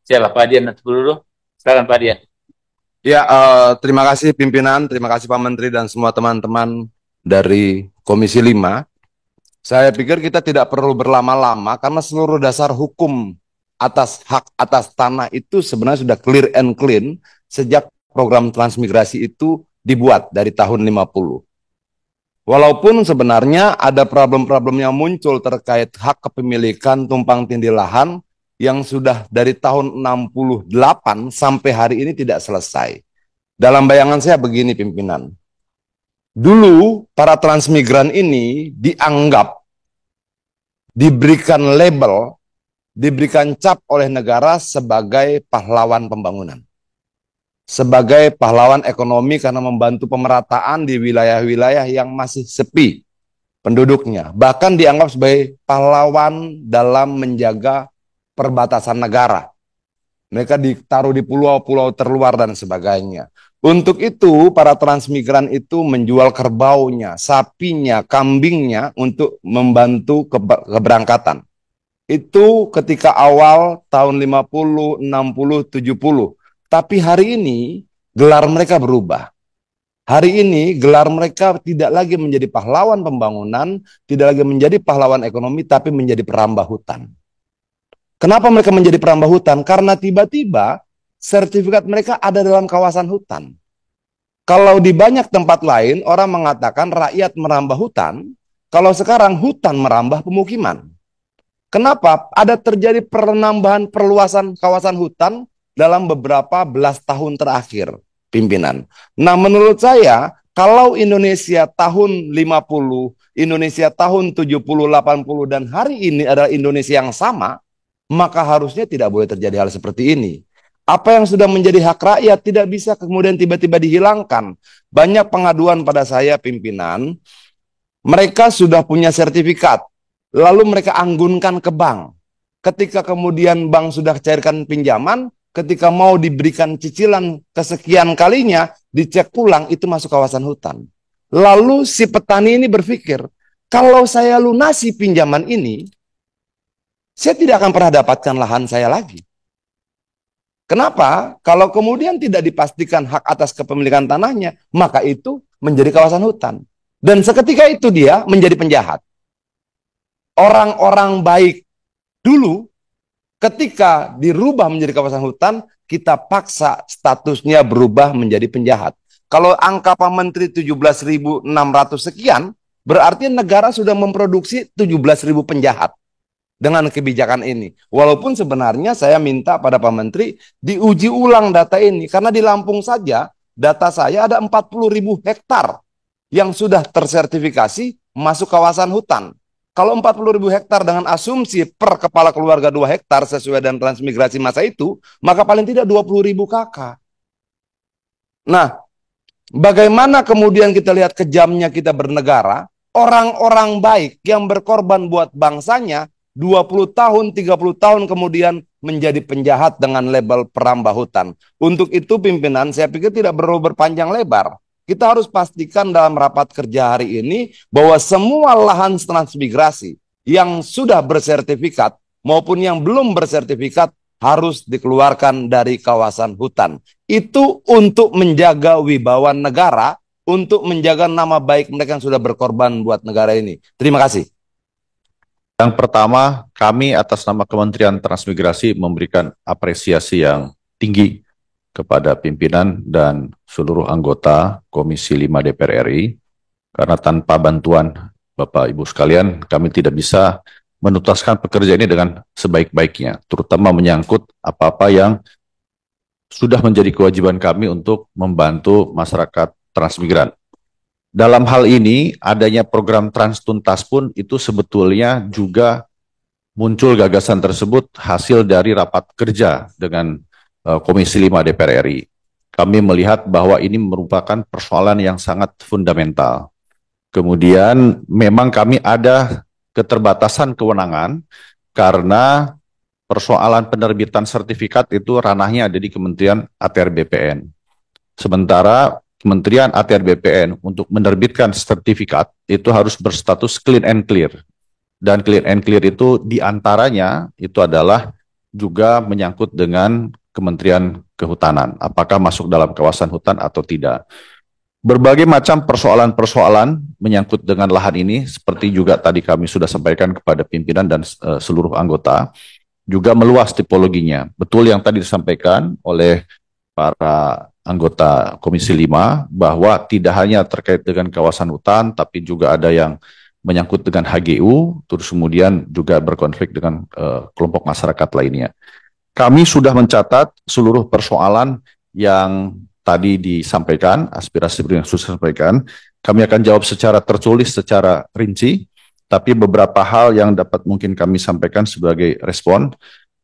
Siapa Pak Dian dulu? Silakan Pak Dian. Ya, terima kasih pimpinan, terima kasih Pak Menteri dan semua teman-teman dari Komisi 5. Saya pikir kita tidak perlu berlama-lama karena seluruh dasar hukum atas hak atas tanah itu sebenarnya sudah clear and clean sejak program transmigrasi itu dibuat dari tahun 50. Walaupun sebenarnya ada problem-problem yang muncul terkait hak kepemilikan tumpang tindih lahan yang sudah dari tahun 68 sampai hari ini tidak selesai. Dalam bayangan saya begini pimpinan. Dulu para transmigran ini dianggap diberikan label, diberikan cap oleh negara sebagai pahlawan pembangunan. Sebagai pahlawan ekonomi karena membantu pemerataan di wilayah-wilayah yang masih sepi penduduknya. Bahkan dianggap sebagai pahlawan dalam menjaga perbatasan negara. Mereka ditaruh di pulau-pulau terluar dan sebagainya. Untuk itu, para transmigran itu menjual kerbaunya, sapinya, kambingnya untuk membantu keberangkatan. Itu ketika awal tahun 50, 60, 70. Tapi hari ini gelar mereka berubah. Hari ini gelar mereka tidak lagi menjadi pahlawan pembangunan, tidak lagi menjadi pahlawan ekonomi, tapi menjadi perambah hutan. Kenapa mereka menjadi perambah hutan? Karena tiba-tiba sertifikat mereka ada dalam kawasan hutan. Kalau di banyak tempat lain orang mengatakan rakyat merambah hutan, kalau sekarang hutan merambah pemukiman. Kenapa? Ada terjadi penambahan perluasan kawasan hutan dalam beberapa belas tahun terakhir, pimpinan. Nah, menurut saya, kalau Indonesia tahun 50, Indonesia tahun 70, 80, dan hari ini adalah Indonesia yang sama, maka harusnya tidak boleh terjadi hal seperti ini. Apa yang sudah menjadi hak rakyat tidak bisa kemudian tiba-tiba dihilangkan. Banyak pengaduan pada saya, pimpinan, mereka sudah punya sertifikat, lalu mereka anggunkan ke bank. Ketika kemudian bank sudah cairkan pinjaman, ketika mau diberikan cicilan kesekian kalinya, dicek pulang, itu masuk kawasan hutan. Lalu si petani ini berpikir, kalau saya lunasi pinjaman ini, saya tidak akan pernah dapatkan lahan saya lagi. Kenapa? Kalau kemudian tidak dipastikan hak atas kepemilikan tanahnya, maka itu menjadi kawasan hutan. Dan seketika itu dia menjadi penjahat. Orang-orang baik dulu ketika dirubah menjadi kawasan hutan, kita paksa statusnya berubah menjadi penjahat. Kalau angka Pak Menteri 17.600 sekian, berarti negara sudah memproduksi 17.000 penjahat dengan kebijakan ini. Walaupun sebenarnya saya minta pada Pak Menteri diuji ulang data ini, karena di Lampung saja data saya ada 40.000 hektar yang sudah tersertifikasi masuk kawasan hutan. Kalau 40.000 hektar dengan asumsi per kepala keluarga 2 hektar sesuai dengan transmigrasi masa itu, maka paling tidak 20.000 kakak. Nah, bagaimana kemudian kita lihat kejamnya kita bernegara, orang-orang baik yang berkorban buat bangsanya, 20 tahun, 30 tahun kemudian menjadi penjahat dengan label perambah hutan. Untuk itu pimpinan, saya pikir tidak perlu berpanjang lebar. Kita harus pastikan dalam rapat kerja hari ini bahwa semua lahan transmigrasi yang sudah bersertifikat maupun yang belum bersertifikat harus dikeluarkan dari kawasan hutan. Itu untuk menjaga wibawa negara, untuk menjaga nama baik mereka yang sudah berkorban buat negara ini. Terima kasih. Yang pertama, kami atas nama Kementerian Transmigrasi memberikan apresiasi yang tinggi kepada pimpinan dan seluruh anggota Komisi 5 DPR RI, karena tanpa bantuan Bapak Ibu sekalian, kami tidak bisa menuntaskan pekerjaan ini dengan sebaik-baiknya, terutama menyangkut apa-apa yang sudah menjadi kewajiban kami untuk membantu masyarakat transmigran. Dalam hal ini, adanya program Trans Tuntas pun itu sebetulnya juga muncul gagasan tersebut hasil dari rapat kerja dengan Komisi 5 DPR RI. Kami melihat bahwa ini merupakan persoalan yang sangat fundamental. Kemudian memang kami ada keterbatasan kewenangan karena persoalan penerbitan sertifikat itu ranahnya ada di Kementerian ATR BPN. Sementara Kementerian ATR BPN untuk menerbitkan sertifikat itu harus berstatus clean and clear. Dan clean and clear itu diantaranya itu adalah juga menyangkut dengan Kementerian Kehutanan. Apakah masuk dalam kawasan hutan atau tidak? Berbagai macam persoalan-persoalan menyangkut dengan lahan ini, seperti juga tadi kami sudah sampaikan kepada pimpinan dan seluruh anggota, juga meluas tipologinya. Betul yang tadi disampaikan oleh para anggota Komisi 5, bahwa tidak hanya terkait dengan kawasan hutan, tapi juga ada yang menyangkut dengan HGU, terus kemudian juga berkonflik dengan kelompok masyarakat lainnya. Kami sudah mencatat seluruh persoalan yang tadi disampaikan, aspirasi yang sudah disampaikan. Kami akan jawab secara tertulis, secara rinci, tapi beberapa hal yang dapat mungkin kami sampaikan sebagai respon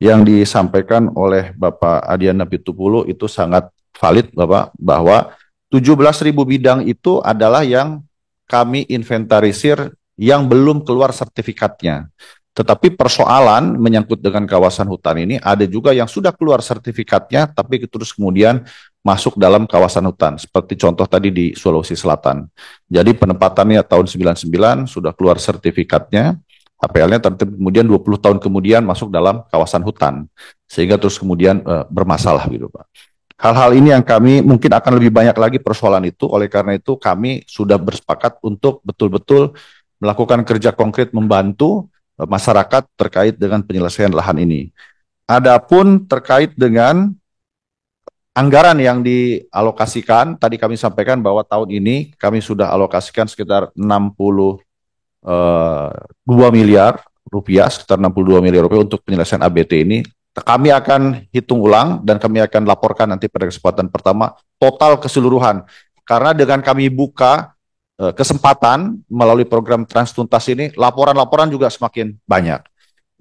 yang disampaikan oleh Bapak Adiana Pitupulu itu sangat valid, Bapak, bahwa 17.000 bidang itu adalah yang kami inventarisir yang belum keluar sertifikatnya. Tetapi persoalan menyangkut dengan kawasan hutan ini ada juga yang sudah keluar sertifikatnya, tapi terus kemudian masuk dalam kawasan hutan. Seperti contoh tadi di Sulawesi Selatan. Jadi penempatannya tahun 99 sudah keluar sertifikatnya, HPL-nya, kemudian 20 tahun kemudian masuk dalam kawasan hutan. Sehingga terus kemudian bermasalah gitu, Pak. Hal-hal ini yang kami mungkin akan lebih banyak lagi persoalan itu, oleh karena itu kami sudah bersepakat untuk betul-betul melakukan kerja konkret membantu masyarakat terkait dengan penyelesaian lahan ini. Adapun terkait dengan anggaran yang dialokasikan, tadi kami sampaikan bahwa tahun ini kami sudah alokasikan sekitar 62 miliar rupiah, sekitar 62 miliar rupiah untuk penyelesaian ABT ini. Kami akan hitung ulang dan kami akan laporkan nanti pada kesempatan pertama total keseluruhan. Karena dengan kami buka kesempatan melalui program Transtuntas ini, laporan-laporan juga semakin banyak.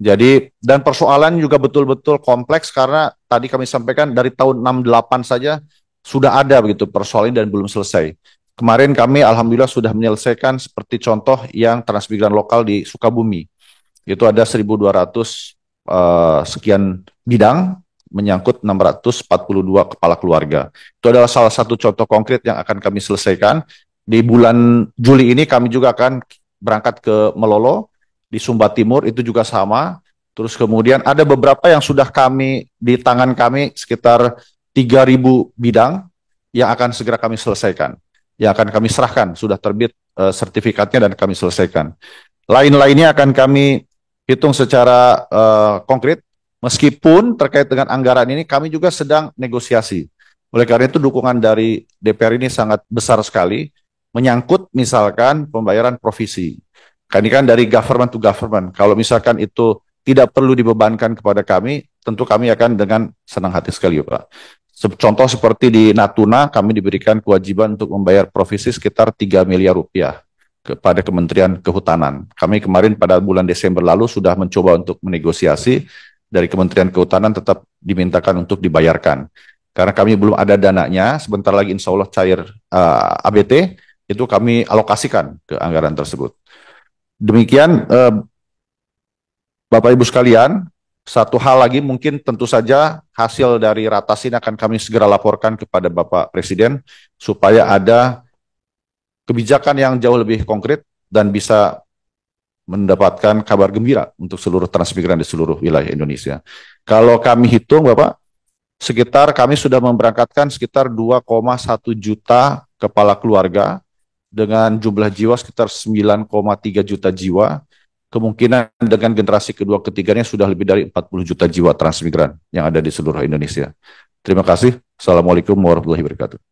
Jadi, dan persoalan juga betul-betul kompleks karena tadi kami sampaikan dari tahun 68 saja sudah ada begitu persoalan dan belum selesai. Kemarin kami alhamdulillah sudah menyelesaikan seperti contoh yang transmigran lokal di Sukabumi. Itu ada 1.200 sekian bidang menyangkut 642 kepala keluarga. Itu adalah salah satu contoh konkret yang akan kami selesaikan. Di bulan Juli ini kami juga akan berangkat ke Melolo, di Sumba Timur, itu juga sama. Terus kemudian ada beberapa yang sudah di tangan kami sekitar 3.000 bidang yang akan segera kami selesaikan. Yang akan kami serahkan, sudah terbit sertifikatnya dan kami selesaikan. Lain-lainnya akan kami hitung secara konkret, meskipun terkait dengan anggaran ini kami juga sedang negosiasi. Oleh karena itu dukungan dari DPR ini sangat besar sekali, menyangkut misalkan pembayaran provisi. Ini kan dari government to government. Kalau misalkan itu tidak perlu dibebankan kepada kami, tentu kami akan dengan senang hati sekali, Pak. Contoh seperti di Natuna, kami diberikan kewajiban untuk membayar provisi sekitar 3 miliar rupiah kepada Kementerian Kehutanan. Kami kemarin pada bulan Desember lalu sudah mencoba untuk menegosiasi dari Kementerian Kehutanan, tetap dimintakan untuk dibayarkan. Karena kami belum ada dananya, sebentar lagi insya Allah cair ABT, itu kami alokasikan ke anggaran tersebut. Demikian, Bapak Ibu sekalian, satu hal lagi mungkin tentu saja hasil dari ratas ini akan kami segera laporkan kepada Bapak Presiden, supaya ada kebijakan yang jauh lebih konkret dan bisa mendapatkan kabar gembira untuk seluruh transmigran di seluruh wilayah Indonesia. Kalau kami hitung, Bapak, sekitar kami sudah memberangkatkan sekitar 2,1 juta kepala keluarga dengan jumlah jiwa sekitar 9,3 juta jiwa. Kemungkinan dengan generasi kedua ketiganya sudah lebih dari 40 juta jiwa transmigran yang ada di seluruh Indonesia. Terima kasih. Assalamualaikum warahmatullahi wabarakatuh.